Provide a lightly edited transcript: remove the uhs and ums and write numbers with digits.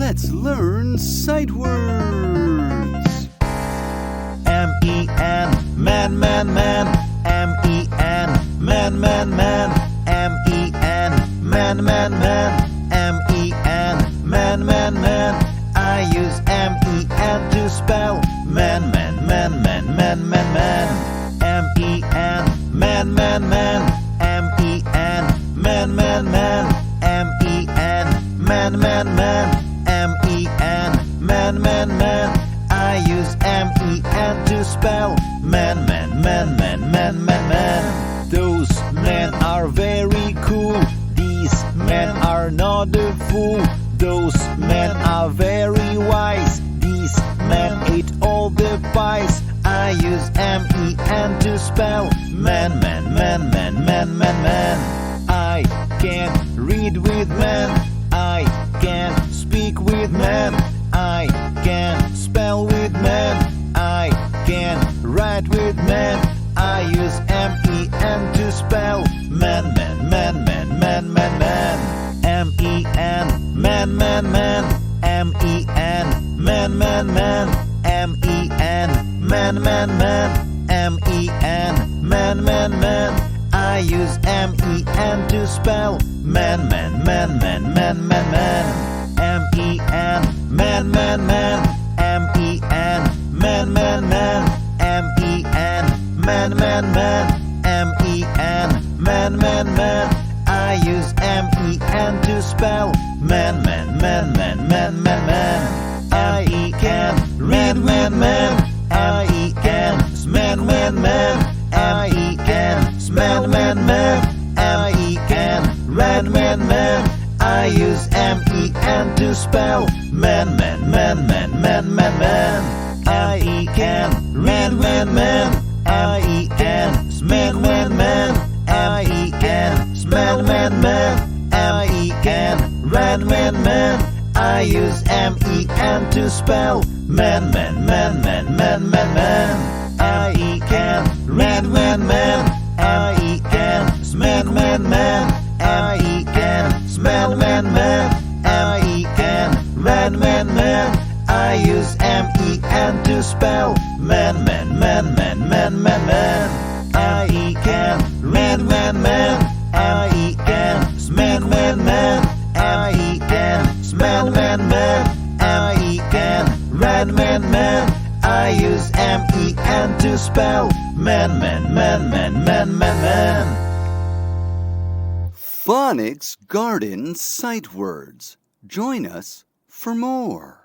Let's learn sight words. M-E-N, man, man, man. M-E-N, man, man, man. M-E-N, man, man, man. M-E-N, man, man, man. I use M-E-N to spell man, man, man, man, man, man, man. M-E-N, man, man, man. M-E-N, man, man, man. M-E-N, man, man, man. M-E-N, man, man, man. I use M-E-N to spell man, man, man, man, man, man, man. Those men are very cool. These men are not a fool. Those men are very wise. These men ate all the pies. I use M-E-N to spell man, man, man, man, man, man, man. I can read with men. I can speak with men. I can spell with men. I can write with men. I use M-E-N to spell man, man, man, man, man, man, man. M-E-N, man, man, man. M-E-N, man, man, man. M-E-N, man, man, man. M-E-N, man, man, man. I use M-E-N to spell man, man, man, man, man, man, man. M-E-N, man, man, man. M-E-N, man, man, man. M-E-N, man, man, man. M-E-N, man, man, man. I use M-E-N to spell man, man, man, man, man, man, man. I can read man, man. I can man, man, man. I can smell man, man. I can read man, man. I use M-E-N to spell man, man, man, man, man, man, man. I can read man, man. I can smell man, man. I can smell man, man. I can read man, man. I use M-E-N to spell man, man, man, man, man, man, man. I can read man, man. I can smell man, man. I can smell man, man. I can read man, man. I use M-E-N to spell man, man, man, man, man, man, man. I can read man, man. I can smell man, man. I can smell man, man. I can read man, man. I use M-E-N to spell man, man, man, man, man, man, man. Phonics Garden sight words. Join us for more.